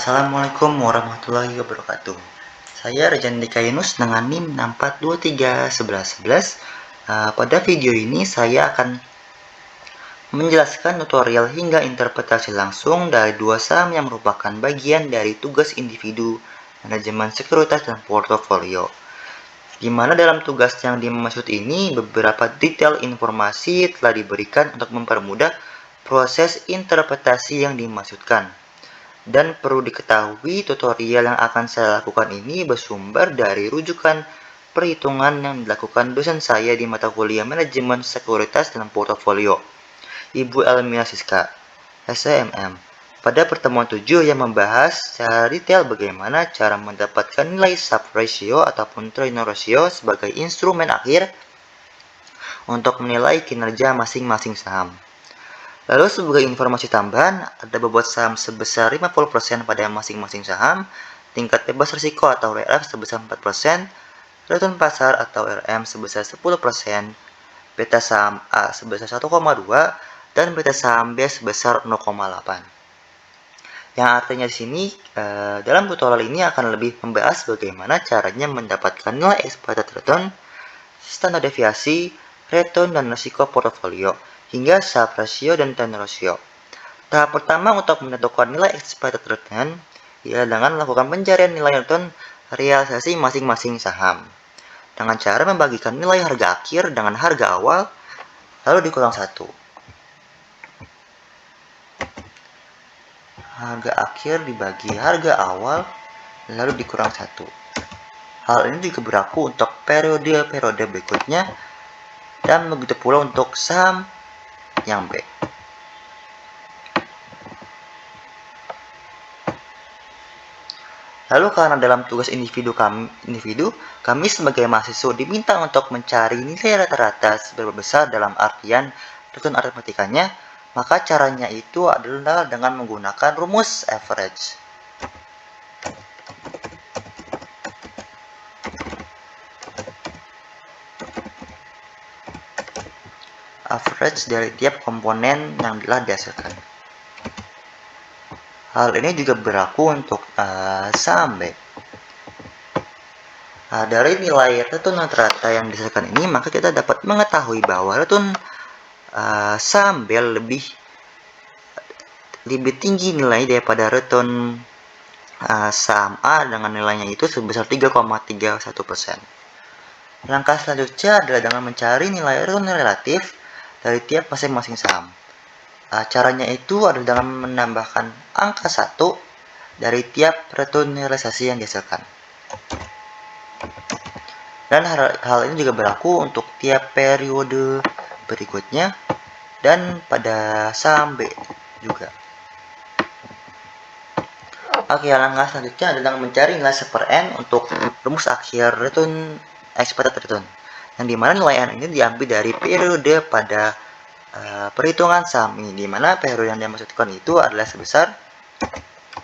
Assalamualaikum warahmatullahi wabarakatuh. Saya Rejan Dikainus dengan NIM 64231111. Pada video ini saya akan menjelaskan tutorial hingga interpretasi langsung dari dua saham yang merupakan bagian dari tugas individu, manajemen sekuritas dan portofolio. Di mana dalam tugas yang dimaksud ini beberapa detail informasi telah diberikan untuk mempermudah proses interpretasi yang dimaksudkan. Dan perlu diketahui tutorial yang akan saya lakukan ini bersumber dari rujukan perhitungan yang dilakukan dosen saya di mata kuliah manajemen sekuritas dan portofolio, Ibu Elmira Siska, SMM, pada pertemuan 7 yang membahas secara detail bagaimana cara mendapatkan nilai sub ratio ataupun Treynor ratio sebagai instrumen akhir untuk menilai kinerja masing-masing saham. Lalu sebagai informasi tambahan, ada bobot saham sebesar 50% pada masing-masing saham, tingkat bebas risiko atau RF sebesar 4%, return pasar atau RM sebesar 10%, beta saham A sebesar 1,2, dan beta saham B sebesar 0,8. Yang artinya di sini, dalam tutorial ini akan lebih membahas bagaimana caranya mendapatkan nilai expected return, standar deviasi, return dan risiko portofolio, hingga sub ratio dan Treynor ratio. Tahap pertama untuk menentukan nilai expected return ialah dengan melakukan pencarian nilai return realisasi masing-masing saham dengan cara membagikan nilai harga akhir dengan harga awal lalu dikurang 1. Harga akhir dibagi harga awal lalu dikurang 1. Hal ini juga berlaku untuk periode-periode berikutnya dan begitu pula untuk saham yang B. Lalu karena dalam tugas individu kami sebagai mahasiswa diminta untuk mencari nilai rata-rata seberapa besar dalam artian return aritmetikanya, maka caranya itu adalah dengan menggunakan rumus average. Average dari tiap komponen yang telah dihasilkan. Hal ini juga berlaku untuk saham B. Dari nilai return rata-rata yang dihasilkan ini, maka kita dapat mengetahui bahwa return saham B lebih tinggi nilai daripada return saham A dengan nilainya itu sebesar 3,31%. Langkah selanjutnya adalah dengan mencari nilai return relatif dari tiap masing-masing saham. Caranya itu adalah dengan menambahkan angka 1 dari tiap return realisasi yang dihasilkan. Dan hal ini juga berlaku untuk tiap periode berikutnya dan pada saham B juga. Oke, langkah selanjutnya adalah mencari nilai 1/n untuk rumus akhir return expected return, yang dimana nilai n ini diambil dari periode pada perhitungan saham ini, dimana periode yang dimaksudkan itu adalah sebesar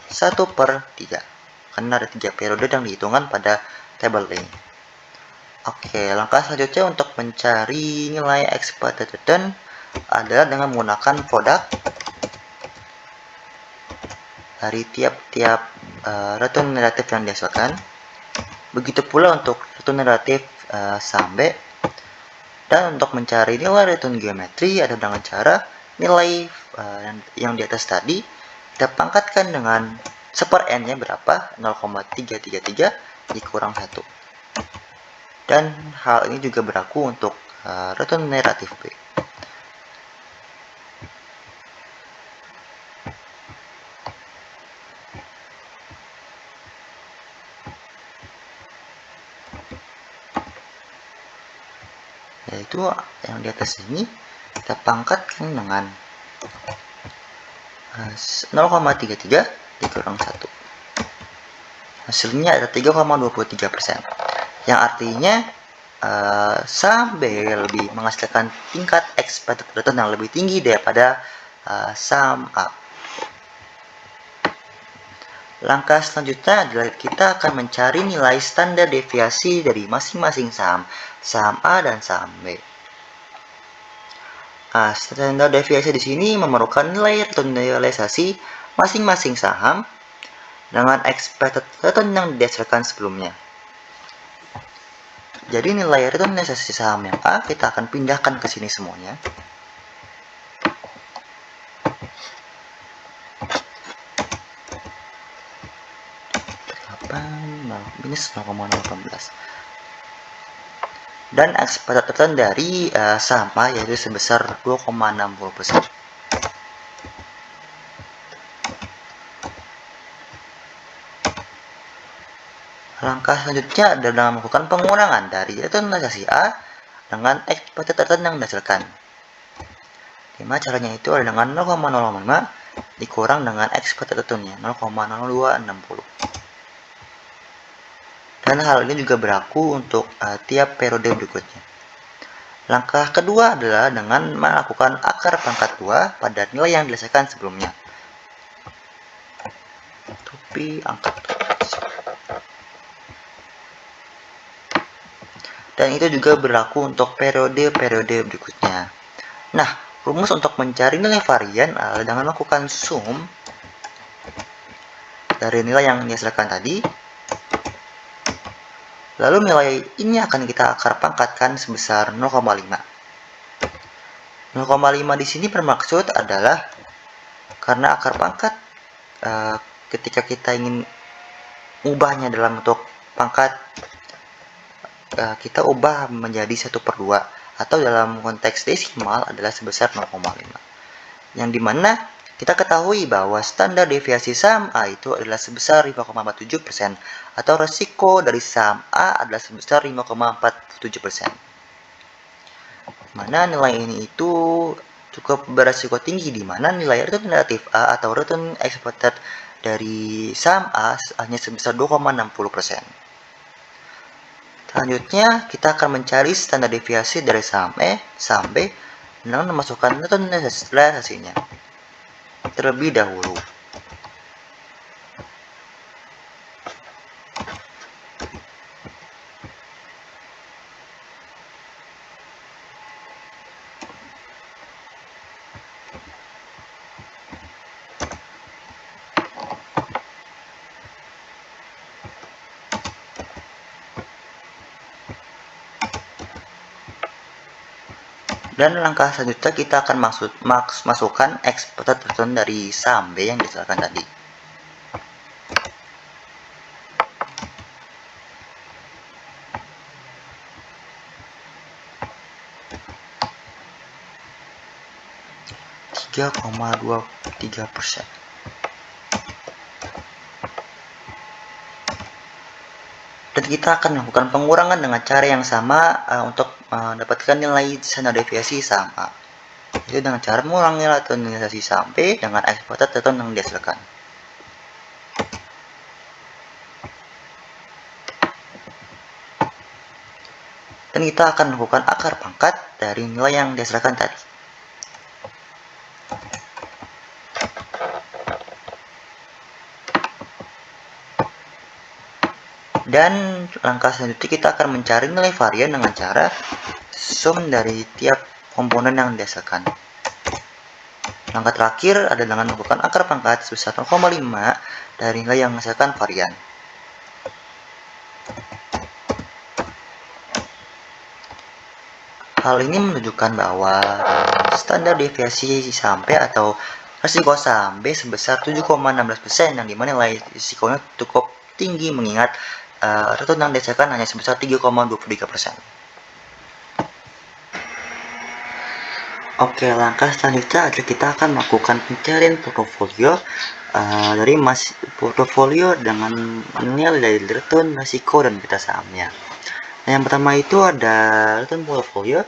1/3 karena ada 3 periode yang dihitungkan pada tabel ini. Oke, langkah selanjutnya untuk mencari nilai expected return adalah dengan menggunakan produk dari tiap-tiap return relatif yang dihasilkan. Begitu pula untuk return relatif saham B. Dan untuk mencari nilai return geometri ada dengan cara nilai yang di atas tadi kita pangkatkan dengan 1/n nya berapa, 0,333 dikurang 1. Dan hal ini juga berlaku untuk return negatif B. Yaitu yang di atas ini kita pangkatkan dengan 0,33 dikurang 1. Hasilnya ada 3,23%. Yang artinya saham B lebih menghasilkan tingkat expected return yang lebih tinggi daripada saham A. Langkah selanjutnya adalah kita akan mencari nilai standar deviasi dari masing-masing saham A dan saham B. Standar deviasi di sini memerlukan nilai return realisasi masing-masing saham dengan expected return yang didasarkan sebelumnya. Jadi nilai returnisasi saham yang A kita akan pindahkan ke sini semuanya. Minus 0,018. Dan expected return dari saham A yaitu sebesar 2,60%. Langkah selanjutnya adalah melakukan pengurangan dari returnisasi A dengan expected return yang didasarkan. Dimana caranya itu adalah dengan 0,05 dikurang dengan expected return-nya 0,0260. Dan hal ini juga berlaku untuk tiap periode berikutnya. Langkah kedua adalah dengan melakukan akar pangkat 2 pada nilai yang didasarkan sebelumnya. Tapi angkat. Dan itu juga berlaku untuk periode-periode berikutnya. Nah, rumus untuk mencari nilai varian adalah dengan melakukan sum dari nilai yang dihasilkan tadi. Lalu nilai ini akan kita akar pangkatkan sebesar 0,5. 0,5 di sini bermaksud adalah karena akar pangkat ketika kita ingin ubahnya dalam bentuk pangkat, kita ubah menjadi 1/2 atau dalam konteks desimal adalah sebesar 0,5. Yang dimana kita ketahui bahwa standar deviasi saham A itu adalah sebesar 5,47% atau resiko dari saham A adalah sebesar 5,47%. Mana nilai ini itu cukup beresiko tinggi, di mana nilai return relatif A atau return expected dari saham A hanya sebesar 2,60%. Selanjutnya, kita akan mencari standar deviasi dari saham B dengan memasukkan returnisasinya terlebih dahulu. Dan langkah selanjutnya kita akan masukkan expected return dari saham B yang diserahkan tadi. %3,23%. Dan kita akan melakukan pengurangan dengan cara yang sama untuk mendapatkan nilai standar deviasi saham A. Itu dengan cara mengurangi returnisasi saham B dengan expected return yang dihasilkan. Dan kita akan melakukan akar pangkat dari nilai yang dihasilkan tadi. Dan langkah selanjutnya kita akan mencari nilai varian dengan cara sum dari tiap komponen yang dihasilkan. Langkah terakhir adalah dengan melakukan akar pangkat sebesar 0,5 dari nilai yang menghasilkan varian. Hal ini menunjukkan bahwa standar deviasi saham B atau risiko saham B sebesar 7,16%, yang dimana nilai risikonya cukup tinggi mengingat return yang dihasilkan hanya sebesar 3,23%. Oke, langkah selanjutnya adalah kita akan melakukan pencarian portofolio dari portofolio dengan nilai return, risiko, dan beta sahamnya. Nah, yang pertama itu ada return portofolio.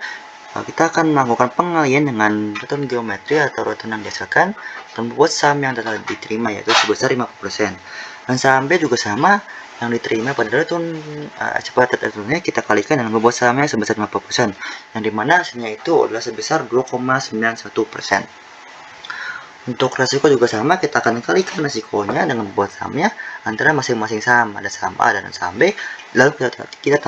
Kita akan melakukan pengalian dengan return geometri atau return yang dihasilkan dan membuat saham yang telah diterima yaitu sebesar 50%. Dan saham B juga sama, yang diterima pada return expected returnnya kita kalikan dengan membuat sahamnya sebesar 50%, yang dimana hasilnya itu adalah sebesar 2,91%. Untuk resiko juga sama, kita akan kalikan resikonya dengan membuat sahamnya antara masing-masing saham, ada saham A dan saham B, lalu kita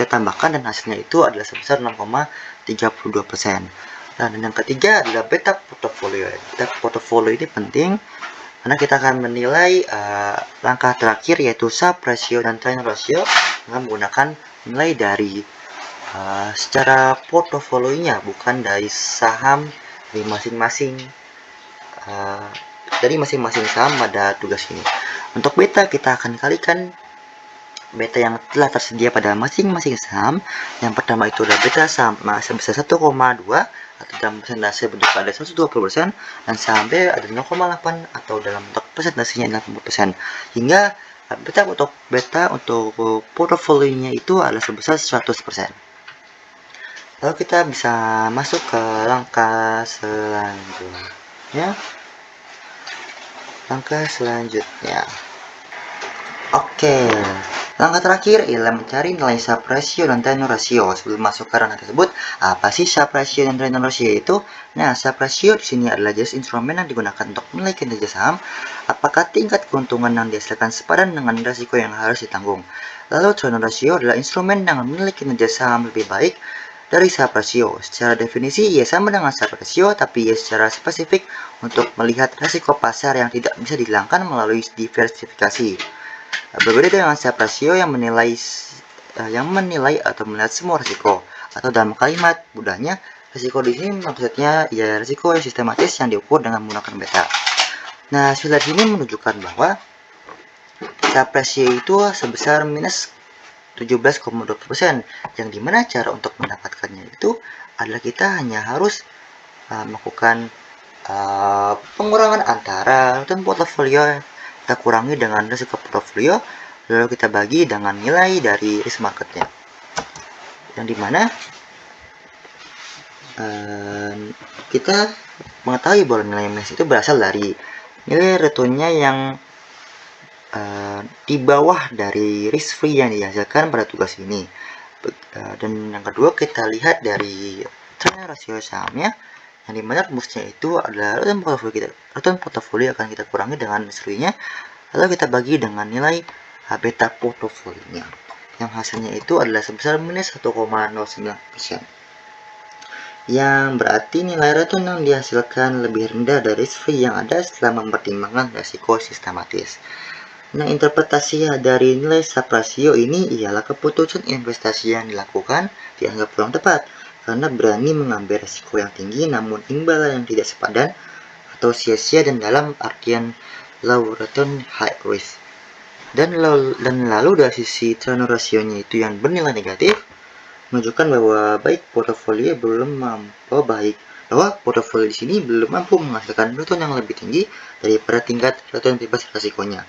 tambahkan dan hasilnya itu adalah sebesar 0,32%. Dan yang ketiga adalah beta portofolio. Beta portofolio ini penting Karena kita akan menilai langkah terakhir yaitu Sharpe ratio dan Trend ratio dengan menggunakan nilai dari secara portofolionya, bukan dari saham dari masing-masing saham pada tugas ini. Untuk beta kita akan kalikan beta yang telah tersedia pada masing-masing saham. Yang pertama itu adalah beta saham sebesar 1,2 atau dalam persentase bentuk ada 120%, dan saham B ada 0,8 atau dalam bentuk persentasenya 80%, hingga beta untuk portofolionya itu adalah sebesar 100%. Lalu kita bisa masuk ke langkah selanjutnya. Oke, langkah terakhir ialah mencari nilai Sharpe ratio dan Trend ratio. Sebelum masuk ke ranah tersebut, apa sih Sharpe ratio dan Trend ratio itu? Nah, Sharpe ratio di sini adalah jenis instrumen yang digunakan untuk menilai kinerja saham, apakah tingkat keuntungan yang dihasilkan sepadan dengan risiko yang harus ditanggung. Lalu Trend ratio adalah instrumen yang menilai kinerja saham lebih baik dari Sharpe ratio. Secara definisi, ia sama dengan Sharpe ratio, tapi ia secara spesifik untuk melihat risiko pasar yang tidak bisa dihilangkan melalui diversifikasi. Berbeda dengan Sharpe ratio yang menilai atau melihat semua risiko, atau dalam kalimat mudahnya, risiko di sini maksudnya ya risiko yang sistematis yang diukur dengan menggunakan beta. Nah, slide ini menunjukkan bahwa Sharpe ratio itu sebesar minus 17,20%, yang dimana cara untuk mendapatkannya itu adalah kita hanya harus melakukan pengurangan antara return portofolio kita kurangi dengan risiko portofolio, lalu kita bagi dengan nilai dari risk marketnya, yang dimana kita mengetahui bahwa nilai minus itu berasal dari nilai returnnya yang di bawah dari risk free yang dihasilkan pada tugas ini. Dan yang kedua, kita lihat dari Trend ratio sahamnya, yang dimana rumusnya itu adalah return portofolio akan kita kurangi dengan risk free-nya, lalu kita bagi dengan nilai beta portofolionya, yang hasilnya itu adalah sebesar minus 1,09%, yang berarti nilai return yang dihasilkan lebih rendah dari risk free yang ada setelah mempertimbangkan risiko sistematis. Nah, interpretasi dari nilai Sharpe ratio ini ialah keputusan investasi yang dilakukan dianggap kurang tepat karena berani mengambil risiko yang tinggi namun imbalan yang tidak sepadan atau sia-sia, dan dalam artian low return high risk. Dan lalu dari sisi Trend ratio-nya itu yang bernilai negatif, menunjukkan bahwa portofolio di sini belum mampu menghasilkan return yang lebih tinggi daripada tingkat return bebas risikonya.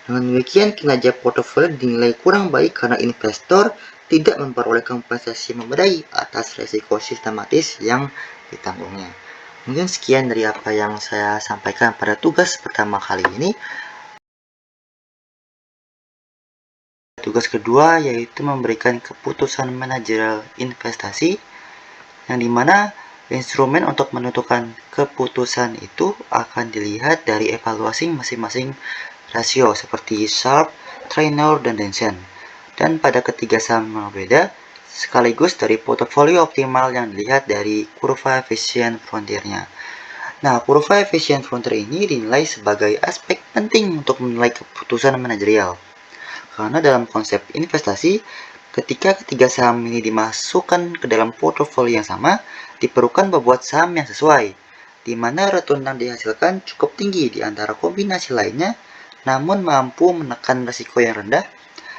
Dengan demikian, kinerja portofolio dinilai kurang baik karena investor tidak memperoleh kompensasi memadai atas risiko sistematis yang ditanggungnya. Mungkin sekian dari apa yang saya sampaikan pada tugas pertama kali ini. Tugas kedua yaitu memberikan keputusan manajerial investasi, yang dimana instrumen untuk menentukan keputusan itu akan dilihat dari evaluasi masing-masing rasio seperti Sharpe, Traynor, dan Denson. Dan pada ketiga saham yang berbeda, sekaligus dari portofolio optimal yang dilihat dari kurva efisien frontiernya. Nah, kurva efisien frontier ini dinilai sebagai aspek penting untuk menilai keputusan manajerial. Karena dalam konsep investasi, ketika ketiga saham ini dimasukkan ke dalam portofolio yang sama, diperlukan bobot saham yang sesuai, di mana return yang dihasilkan cukup tinggi di antara kombinasi lainnya, namun mampu menekan risiko yang rendah,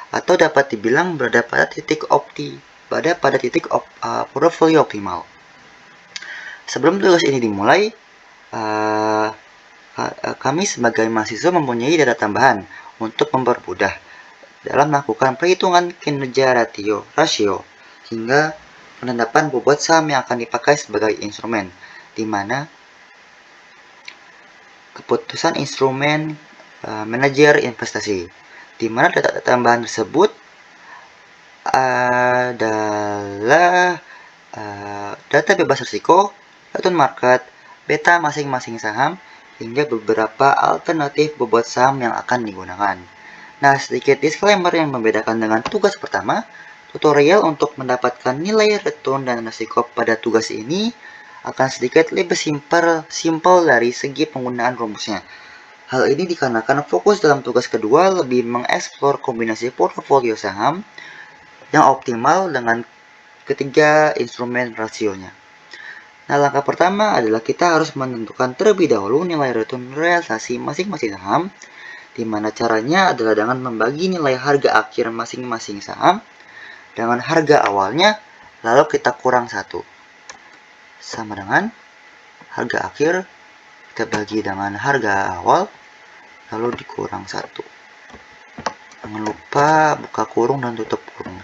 atau dapat dibilang berada pada titik portofolio optimal. Sebelum tugas ini dimulai, kami sebagai mahasiswa mempunyai data tambahan untuk mempermudah dalam melakukan perhitungan kinerja rasio hingga penetapan bobot saham yang akan dipakai sebagai instrumen, di mana keputusan instrumen manajer investasi, di mana data tambahan tersebut adalah data bebas risiko, return market, beta masing-masing saham, hingga beberapa alternatif bobot saham yang akan digunakan. Nah, sedikit disclaimer yang membedakan dengan tugas pertama, tutorial untuk mendapatkan nilai return dan risiko pada tugas ini akan sedikit lebih simpel dari segi penggunaan rumusnya. Hal ini dikarenakan fokus dalam tugas kedua lebih mengeksplor kombinasi portofolio saham yang optimal dengan ketiga instrumen rasionya. Nah, langkah pertama adalah kita harus menentukan terlebih dahulu nilai return realisasi masing-masing saham, di mana caranya adalah dengan membagi nilai harga akhir masing-masing saham dengan harga awalnya, lalu kita kurang 1. Sama dengan harga akhir kita bagi dengan harga awal, lalu dikurang 1. Jangan lupa buka kurung dan tutup kurung.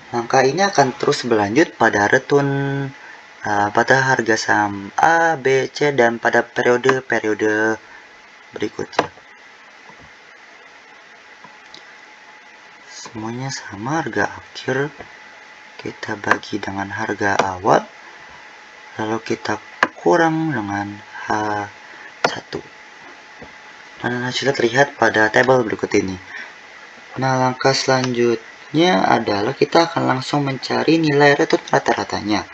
Langkah ini akan terus berlanjut pada return pada harga saham A, B, C, dan pada periode-periode berikutnya. Semuanya sama, harga akhir kita bagi dengan harga awal, lalu kita kurang dengan H1. Dan hasilnya terlihat pada tabel berikut ini. Nah, langkah selanjutnya adalah kita akan langsung mencari nilai return rata-ratanya,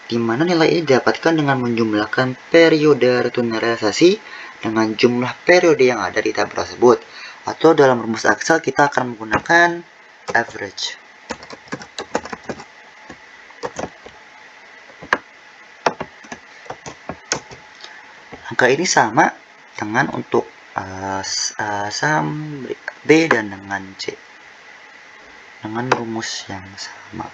di mana nilai ini didapatkan dengan menjumlahkan periode return realisasi dengan jumlah periode yang ada di tabel tersebut, atau dalam rumus Excel kita akan menggunakan average. Angka ini sama dengan untuk saham B dan dengan C dengan rumus yang sama.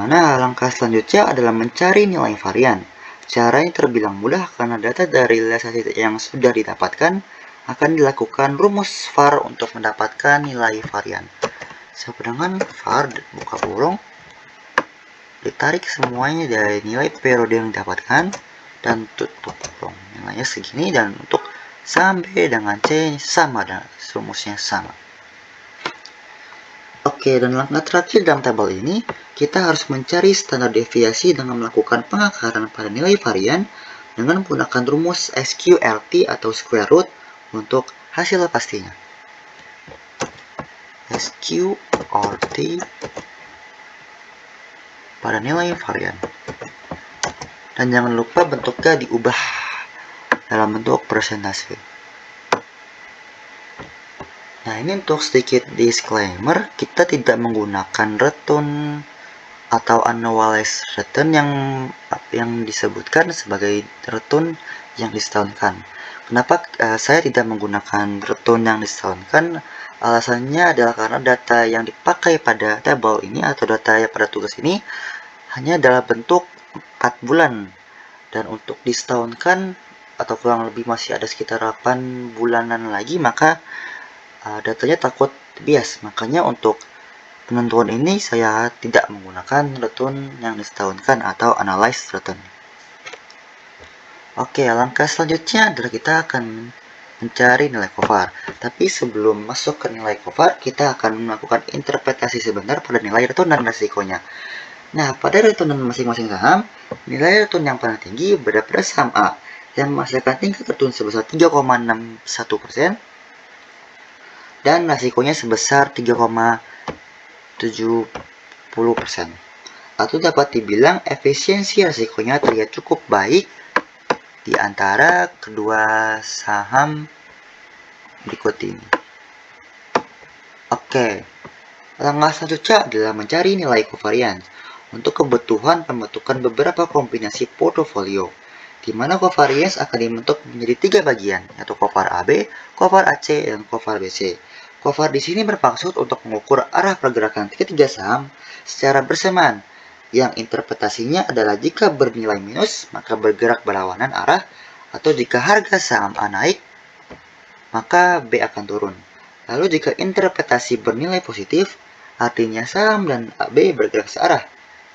Nah, langkah selanjutnya adalah mencari nilai varian. Caranya terbilang mudah karena data dari realisasi yang sudah didapatkan akan dilakukan rumus VAR untuk mendapatkan nilai varian. Sedangkan VAR buka kurung, ditarik semuanya dari nilai periode yang didapatkan dan tutup kurung. Nilainya segini, dan untuk sampai dengan C sama, dan rumusnya sama. Oke, dan langkah terakhir dalam tabel ini, kita harus mencari standar deviasi dengan melakukan pengakaran pada nilai varian dengan menggunakan rumus SQRT atau square root untuk hasil pastinya. SQRT pada nilai varian. Dan jangan lupa bentuknya diubah dalam bentuk persentase. Nah, ini untuk sedikit disclaimer, kita tidak menggunakan return atau annualized return yang disebutkan sebagai return yang disetahunkan. Kenapa saya tidak menggunakan return yang disetahunkan? Alasannya adalah karena data yang dipakai pada tabel ini atau data yang pada tugas ini hanya dalam bentuk 4 bulan, dan untuk disetahunkan atau kurang lebih masih ada sekitar 8 bulanan lagi, maka datanya takut bias. Makanya untuk penentuan ini saya tidak menggunakan return yang disetahunkan atau analyzed return. Oke, langkah selanjutnya adalah kita akan mencari nilai COVAR. Tapi sebelum masuk ke nilai COVAR, kita akan melakukan interpretasi sebentar pada nilai return dan resikonya. Nah, pada return masing-masing saham, nilai return yang paling tinggi berada pada saham A yang menghasilkan tingkat return sebesar 3,61% dan resikonya sebesar 3,70%. Atau dapat dibilang efisiensi resikonya terlihat cukup baik di antara kedua saham berikut ini. Oke, langkah selanjutnya adalah mencari nilai covariance untuk kebutuhan pembentukan beberapa kombinasi portofolio, di mana covariance akan dibentuk menjadi 3 bagian, yaitu covar AB, covar AC, dan covar BC. Covar di sini bermaksud untuk mengukur arah pergerakan ketiga saham secara bersamaan, yang interpretasinya adalah jika bernilai minus, maka bergerak berlawanan arah, atau jika harga saham A naik, maka B akan turun. Lalu jika interpretasi bernilai positif, artinya saham dan B bergerak searah.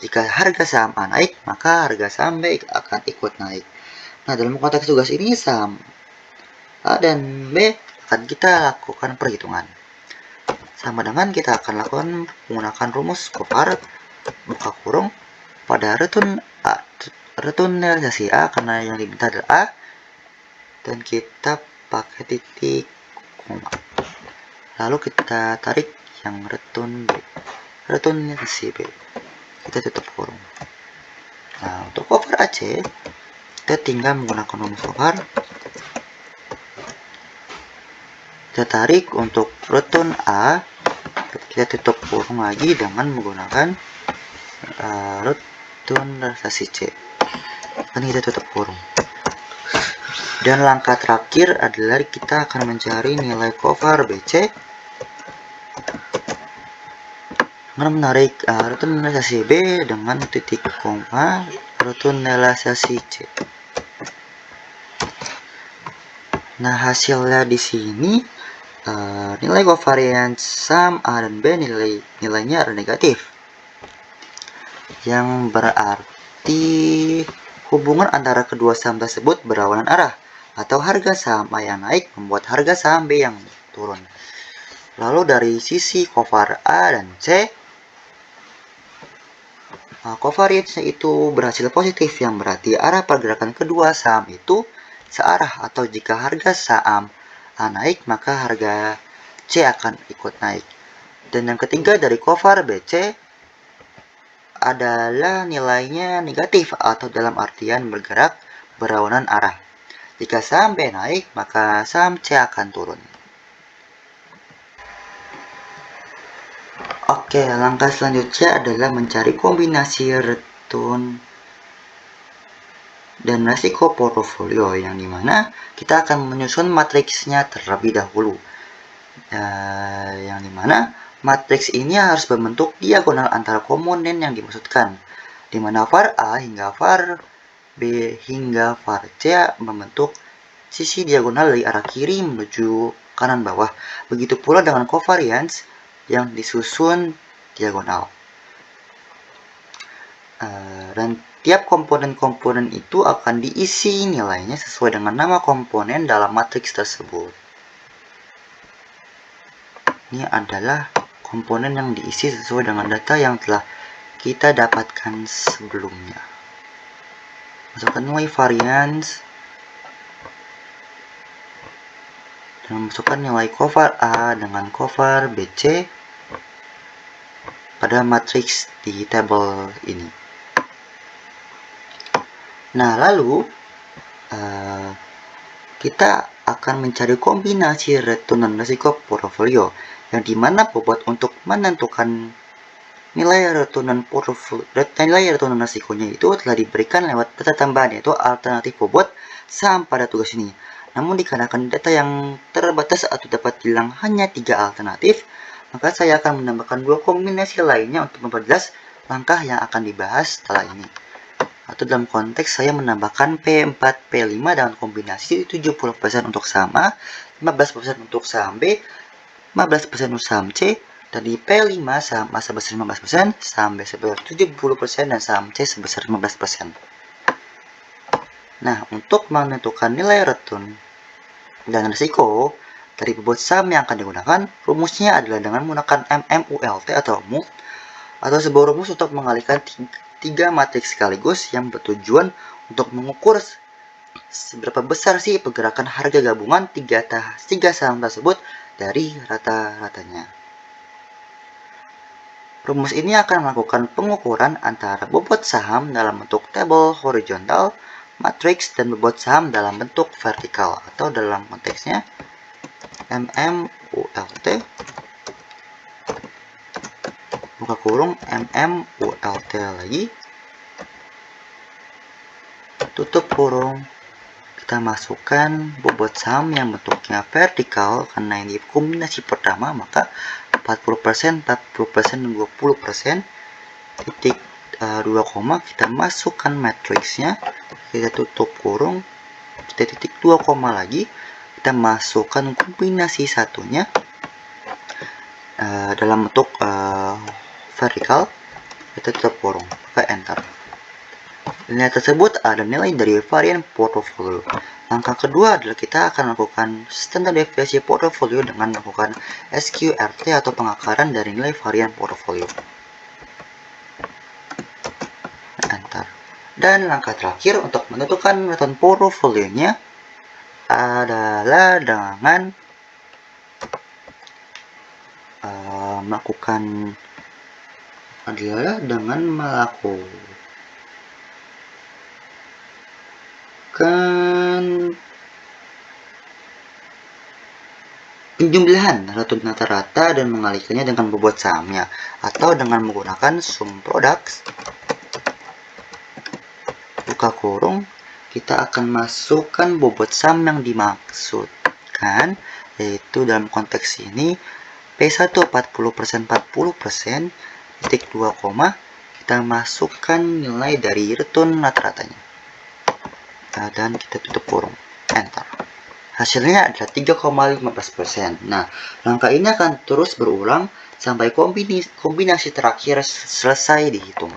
Jika harga saham A naik, maka harga saham B akan ikut naik. Nah, dalam konteks tugas ini, saham A dan B akan kita lakukan perhitungan. Sama dengan kita akan lakukan menggunakan rumus COVAR, buka kurung, pada return A, return realisasi A karena yang diminta adalah A, dan kita pakai titik koma. Lalu kita tarik yang return B. Returnnya si B. Kita tutup kurung. Nah, untuk cover AC, kita tinggal menggunakan rumus cover. Kita tarik untuk return A, kita tutup kurung lagi dengan menggunakan return realisasi C. Dan kita tutup kurung. Dan langkah terakhir adalah kita akan mencari nilai cover BC dengan menarik return realisasi B dengan titik koma return realisasi C. Nah, hasilnya di sini nilai covariance sum A dan B nilainya adalah negatif, yang berarti hubungan antara kedua saham tersebut berlawanan arah, atau harga saham A yang naik membuat harga saham B yang turun. Lalu dari sisi cover A dan C, covariance itu berhasil positif, yang berarti arah pergerakan kedua saham itu searah, atau jika harga saham A naik maka harga C akan ikut naik. Dan yang ketiga dari cover BC adalah nilainya negatif, atau dalam artian bergerak berlawanan arah. Jika saham B naik maka saham C akan turun. Oke, langkah selanjutnya adalah mencari kombinasi return dan resiko portofolio, yang dimana kita akan menyusun matriksnya terlebih dahulu, yang dimana matriks ini harus berbentuk diagonal antara komponen yang dimaksudkan, dimana var A hingga var B hingga var C membentuk sisi diagonal dari arah kiri menuju kanan bawah. Begitu pula dengan covariance yang disusun diagonal. Dan tiap komponen-komponen itu akan diisi nilainya sesuai dengan nama komponen dalam matriks tersebut. Ini adalah komponen yang diisi sesuai dengan data yang telah kita dapatkan sebelumnya. Masukkan nilai variance dan masukkan nilai cover A dengan cover BC pada matriks di tabel ini. Nah, lalu kita akan mencari kombinasi return dan risiko portofolio, yang dimana bobot untuk menentukan nilai return dan risikonya itu telah diberikan lewat data tambahan, yaitu alternatif bobot saham pada tugas ini. Namun dikarenakan data yang terbatas atau dapat bilang hanya 3 alternatif, maka saya akan menambahkan 2 kombinasi lainnya untuk memperjelas langkah yang akan dibahas setelah ini. Atau dalam konteks saya menambahkan P4, P5 dengan kombinasi 70% untuk saham A, 15% untuk saham B, 15% untuk saham C, dan di P5 saham A sebesar 15%, saham B sebesar 70%, dan saham C sebesar 15%. Nah, untuk menentukan nilai return dan risiko dari bobot saham yang akan digunakan, rumusnya adalah dengan menggunakan MMULT atau MULT, atau sebuah rumus untuk mengalihkan 3 matriks sekaligus yang bertujuan untuk mengukur seberapa besar sih pergerakan harga gabungan 3 saham tersebut dari rata-ratanya. Rumus ini akan melakukan pengukuran antara bobot saham dalam bentuk tabel horizontal, matriks, dan bobot saham dalam bentuk vertikal, atau dalam konteksnya MMULT buka kurung MMULT lagi tutup kurung, kita masukkan bobot saham yang bentuknya vertikal, karena ini kombinasi pertama maka 40%, 40%, 20%, titik 2 koma, kita masukkan matriksnya, kita tutup kurung, kita titik 2 koma lagi, kita masukkan kombinasi satunya dalam bentuk vertikal, kita tutup kurung, ke enter. Nilai tersebut ada nilai dari varian portofolio. Langkah kedua adalah kita akan melakukan standar deviasi portofolio dengan melakukan SQRT atau pengakaran dari nilai varian portofolio. Enter. Dan langkah terakhir untuk menentukan return portofolionya adalah dengan melakukan penjumlahan rata rata dan mengalihkannya dengan bobot sahamnya, atau dengan menggunakan sum products buka kurung, kita akan masukkan bobot saham yang dimaksudkan, yaitu dalam konteks ini P1 40% 40%, titik 2, kita masukkan nilai dari return rata-ratanya, dan kita tutup kurung, enter. Hasilnya adalah 3,15%. Nah, langkah ini akan terus berulang sampai kombinasi terakhir selesai dihitung.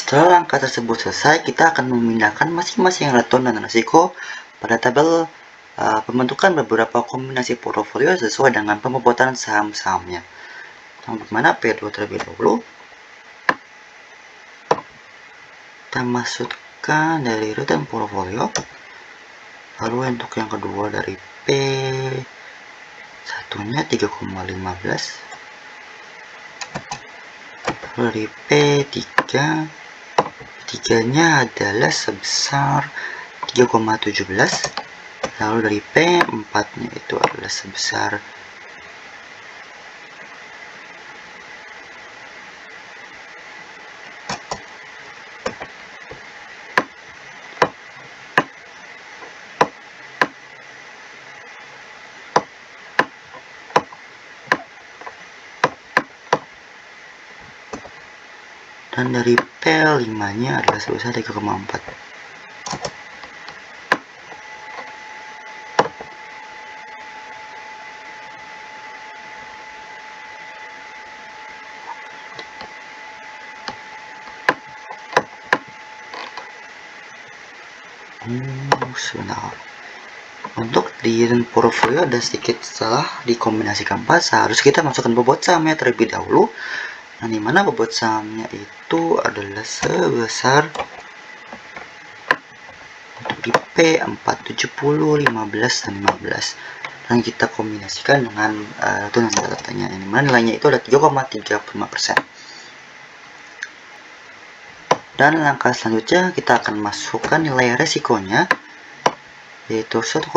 Setelah langkah tersebut selesai, kita akan memindahkan masing-masing return dan risiko pada tabel pembentukan beberapa kombinasi portofolio sesuai dengan pembobotan saham-sahamnya. Yang mana P2 terlebih dahulu, kita masukkan dari return portofolio, lalu untuk yang kedua dari P1 nya 3,15, lalu dari P3 nya adalah sebesar 3,17, lalu dari P4 nya itu adalah sebesar 3,4, dan dari P5 nya adalah sebesar 3,4. Sebentar. Untuk di portfolio ada sedikit salah dikombinasikan pas, harus kita masukkan bobot sahamnya terlebih dahulu, nah dimana bobot sahamnya itu adalah sebesar untuk di P4 70 15 dan 15, dan kita kombinasikan dengan tulisan datanya, yang dimana nilainya itu ada 3,35%. Dan langkah selanjutnya kita akan masukkan nilai resikonya, yaitu 1,80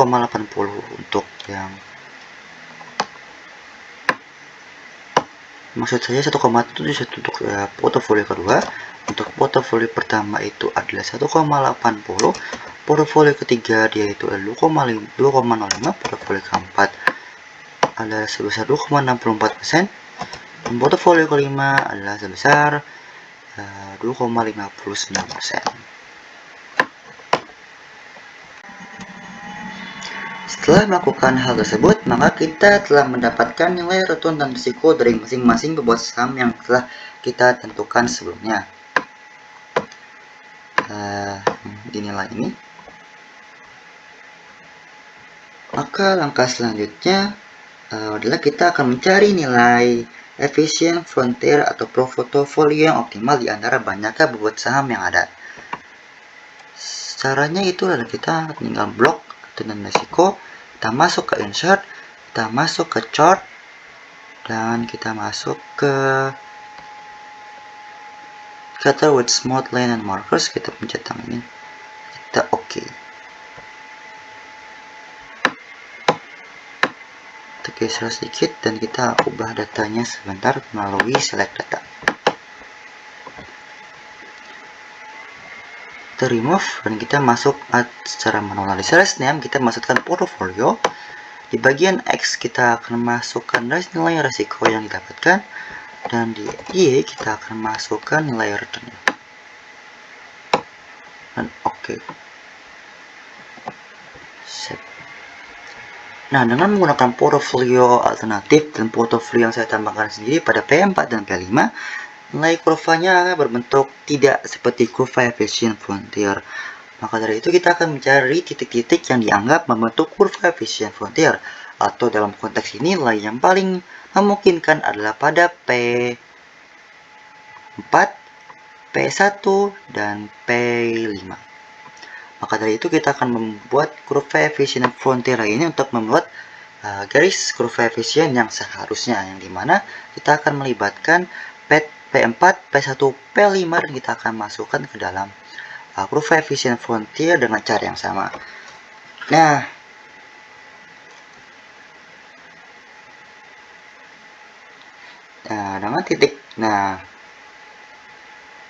untuk yang maksud saya 1,7 untuk portofolio kedua. Untuk portofolio pertama itu adalah 1,80, portofolio ketiga dia itu adalah 2,05, portofolio keempat adalah sebesar 2,64%, dan portofolio kelima adalah sebesar 2,59%. Setelah melakukan hal tersebut, maka kita telah mendapatkan nilai return dan risiko dari masing-masing bobot saham yang telah kita tentukan sebelumnya. Di nilai ini. Maka langkah selanjutnya adalah kita akan mencari nilai efisien frontier atau portofolio yang optimal di antara banyaknya bobot saham yang ada. Caranya itu adalah kita tinggal blok dan risiko, kita masuk ke insert, kita masuk ke chart, dan kita masuk ke scatter with smooth line and markers, kita pencet yang ini, kita oke. Kita geser sedikit dan kita ubah datanya sebentar melalui select data. kita remove dan kita masuk secara manual. Di sales name kita masukkan portofolio. Di bagian X kita akan masukkan nilai resiko yang didapatkan, dan di Y kita akan masukkan nilai return. Dan oke. Save. Nah, dengan menggunakan portofolio alternatif dan portofolio yang saya tambahkan sendiri pada P4 dan P5, nilai kurvanya akan berbentuk tidak seperti kurva efficient frontier. Maka dari itu kita akan mencari titik-titik yang dianggap membentuk kurva efficient frontier, atau dalam konteks ini nilai yang paling memungkinkan adalah pada P4, P1, dan P5. Maka dari itu kita akan membuat kurva efficient frontier ini untuk membuat garis kurva efisien yang seharusnya, yang dimana kita akan melibatkan P4, P1, P5, dan kita akan masukkan ke dalam kurva efisien frontier dengan cara yang sama. Nah, dengan titik,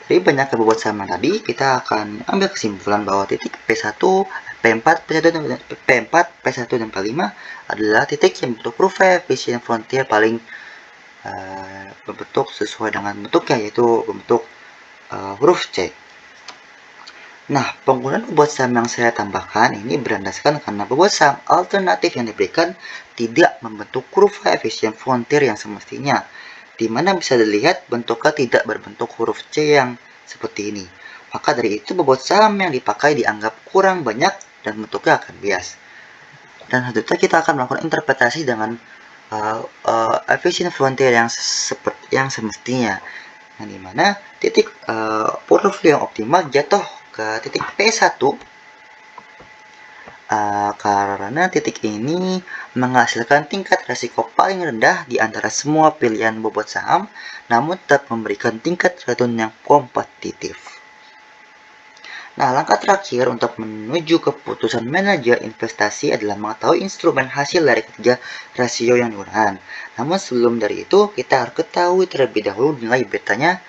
dari banyak kebobot sama tadi, kita akan ambil kesimpulan bahwa titik P1, P4, P1, dan P5 adalah titik yang bentuk kurva efisien frontier paling berbentuk sesuai dengan bentuknya, yaitu bentuk huruf C. Nah, penggunaan bobot saham yang saya tambahkan ini berlandaskan karena bobot saham alternatif yang diberikan tidak membentuk kurva efisien frontier yang semestinya, di mana bisa dilihat bentuknya tidak berbentuk huruf C yang seperti ini. Maka dari itu bobot saham yang dipakai dianggap kurang banyak dan bentuknya akan bias. Dan selanjutnya kita akan melakukan interpretasi dengan efisien frontier yang semestinya, yang dimana titik portofolio yang optimal jatuh ke titik P1 karena titik ini menghasilkan tingkat resiko paling rendah di antara semua pilihan bobot saham, namun tetap memberikan tingkat return yang kompetitif. Nah, langkah terakhir untuk menuju keputusan manajer investasi adalah mengetahui instrumen hasil dari ketiga rasio yang digunakan. Namun sebelum dari itu, kita harus ketahui terlebih dahulu nilai betanya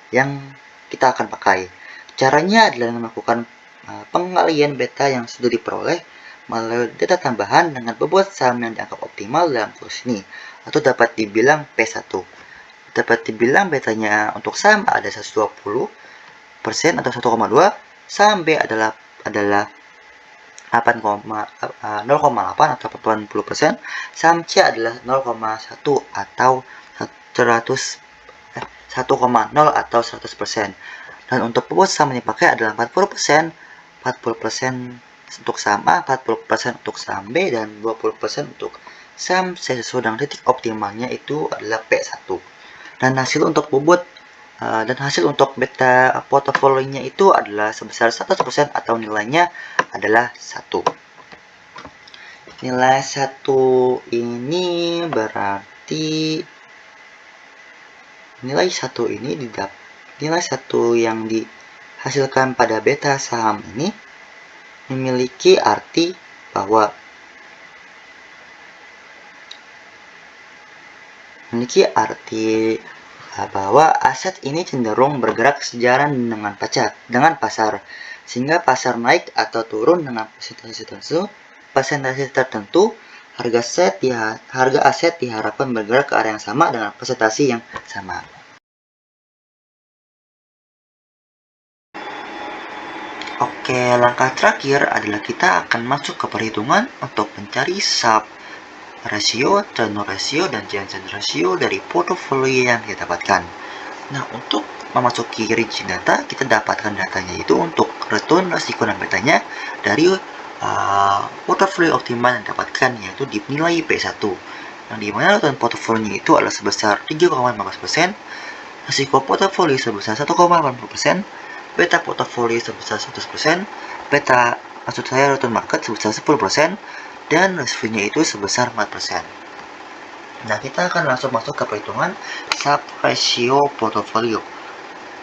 yang kita akan pakai. Caranya adalah melakukan pengalian beta yang sudah diperoleh melalui data tambahan dengan bobot saham yang dianggap optimal dalam kursus ini, atau dapat dibilang P1. Dapat dibilang betanya untuk saham A ada 120% atau 1,2, saham B adalah 0,8 atau 80%, saham C adalah 0,1 atau 1,0 atau 100%. Dan untuk bobot saham yang dipakai adalah 40% untuk saham A, 40% untuk saham B, dan 20% untuk saham C sesuai dengan titik optimalnya itu adalah P1. Dan hasil untuk bobot dan hasil untuk beta portofolionya itu adalah sebesar 100% atau nilainya adalah 1. Nilai 1 ini berarti nilai 1 yang dihasilkan pada beta saham ini memiliki arti bahwa aset ini cenderung bergerak sejalan dengan pasar, sehingga pasar naik atau turun dengan persentase tertentu, harga aset diharapkan bergerak ke arah yang sama dengan persentase yang sama. Oke, langkah terakhir adalah kita akan masuk ke perhitungan untuk mencari sub rasio, turnover rasio, dan Jensen rasio dari portofolio yang kita dapatkan. Nah, untuk memasuki range data, kita dapatkan datanya itu untuk return resiko dan betanya dari portofolio optimal yang didapatkan, yaitu dinilai P1, yang dimana return portofolio itu adalah sebesar 3,15%, resiko portofolio sebesar 1,80%, beta portofolio sebesar 100%, return market sebesar 10%, dan resikonya itu sebesar 4%. Nah, kita akan langsung masuk ke perhitungan sub ratio portofolio.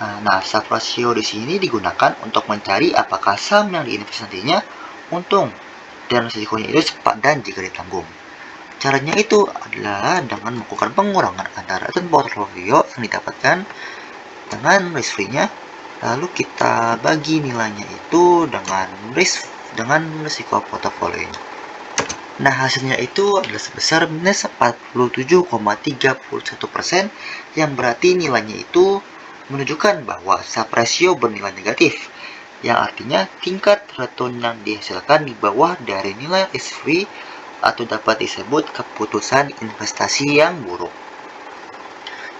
Nah, sub ratio di sini digunakan untuk mencari apakah saham yang diinvestasinya untung dan risikonya itu sepadan jika ditanggung. Caranya itu adalah dengan melakukan pengurangan antara return portofolio yang didapatkan dengan risk-free-nya Lalu kita bagi nilainya itu dengan risiko portofolio. Nah, hasilnya itu adalah sebesar minus 47,31%, yang berarti nilainya itu menunjukkan bahwa sub ratio bernilai negatif, yang artinya tingkat return yang dihasilkan di bawah dari nilai risk-free atau dapat disebut keputusan investasi yang buruk.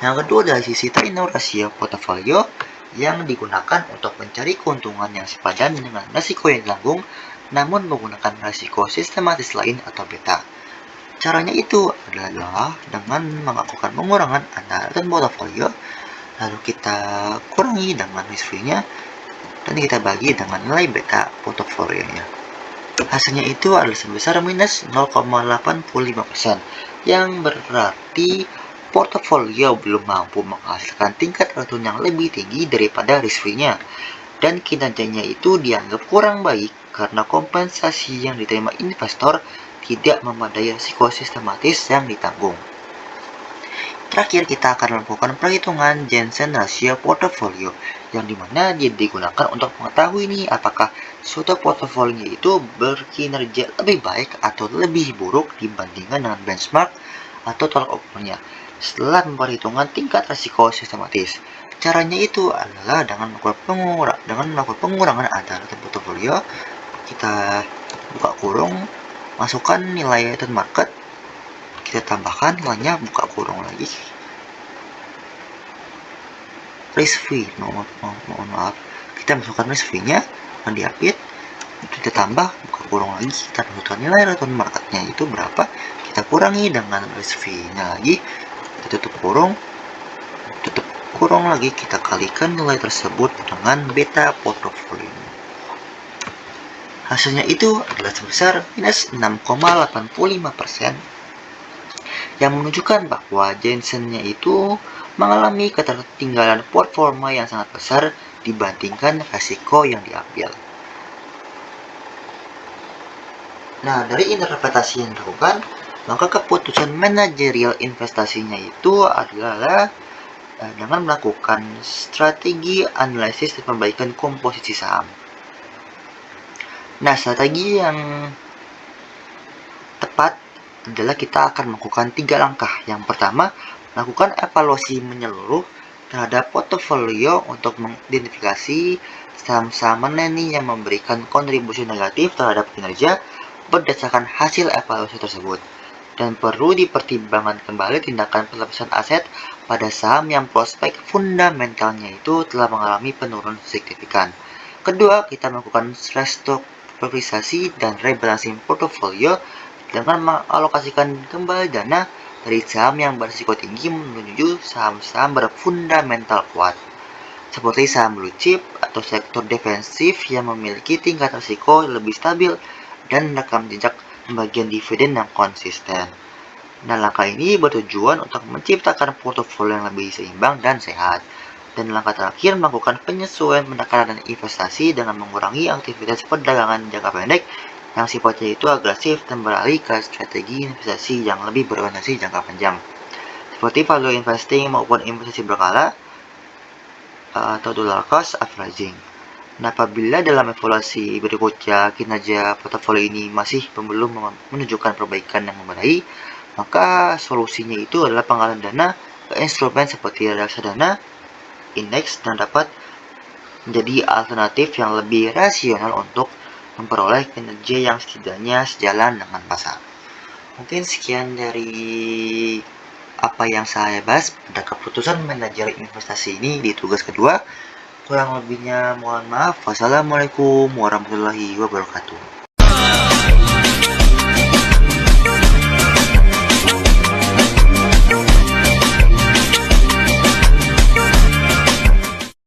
Yang kedua, dari sisi tenor rasio portofolio yang digunakan untuk mencari keuntungan yang sepadan dengan risiko yang ditanggung, namun menggunakan risiko sistematis lain atau beta. Caranya itu adalah dengan melakukan pengurangan antara return portofolio, lalu kita kurangi dengan risk-free-nya, dan kita bagi dengan nilai beta portofolionya. Hasilnya itu adalah sebesar minus 0,85%, yang berarti portofolio belum mampu menghasilkan tingkat return yang lebih tinggi daripada risk-free-nya, dan kinerjanya itu dianggap kurang baik karena kompensasi yang diterima investor tidak memadai risiko sistematis yang ditanggung. Terakhir, kita akan melakukan perhitungan Jensen Ratio Portfolio, yang dimana dia digunakan untuk mengetahui nih apakah suatu portofolio itu berkinerja lebih baik atau lebih buruk dibandingkan dengan benchmark atau tolak ukurnya setelah memperhitungkan tingkat risiko sistematis. Caranya itu adalah dengan melakukan pengurangan antara portofolio. Kita buka kurung, masukkan nilai return market, kita tambahkan nilainya, buka kurung lagi, risk free, mohon maaf, kita masukkan risk free-nya, diapit, kita tambah, buka kurung lagi, kita masukkan nilai return marketnya itu berapa, kita kurangi dengan risk free-nya lagi, kita tutup kurung lagi, kita kalikan nilai tersebut dengan beta portofolio. Hasilnya itu adalah sebesar minus 6,85%, yang menunjukkan bahwa Jensen-nya itu mengalami ketertinggalan performa yang sangat besar dibandingkan risiko yang diambil. Nah, dari interpretasi yang dilakukan, maka keputusan manajerial investasinya itu adalah dengan melakukan strategi analisis dan perbaikan komposisi saham. Nah, strategi yang tepat adalah kita akan melakukan 3 langkah. Yang pertama, melakukan evaluasi menyeluruh terhadap portofolio untuk mengidentifikasi saham-saham mana nih yang memberikan kontribusi negatif terhadap kinerja berdasarkan hasil evaluasi tersebut. Dan perlu dipertimbangkan kembali tindakan pelepasan aset pada saham yang prospek fundamentalnya itu telah mengalami penurunan signifikan. Kedua, kita melakukan restrukturisasi dan rebalancing portofolio dengan mengalokasikan kembali dana dari saham yang berisiko tinggi menuju saham-saham berfundamental kuat, seperti saham blue chip atau sektor defensif yang memiliki tingkat risiko lebih stabil dan rekam jejak pembagian dividen yang konsisten. Nah, langkah ini bertujuan untuk menciptakan portofolio yang lebih seimbang dan sehat. Dan langkah terakhir, melakukan penyesuaian pendekatan investasi dengan mengurangi aktivitas perdagangan jangka pendek yang sifatnya itu agresif dan beralih ke strategi investasi yang lebih berorientasi jangka panjang, seperti value investing maupun investasi berkala atau dollar cost averaging. Nah, apabila dalam evaluasi berikutnya kinerja portofolio ini masih belum menunjukkan perbaikan yang memadai, maka solusinya itu adalah pengalihan dana ke instrumen seperti reksadana, indeks, dan dapat menjadi alternatif yang lebih rasional untuk memperoleh kinerja yang setidaknya sejalan dengan pasar. Mungkin sekian dari apa yang saya bahas pada keputusan manajer investasi ini di tugas kedua. Kurang lebihnya mohon maaf. Wassalamualaikum warahmatullahi wabarakatuh.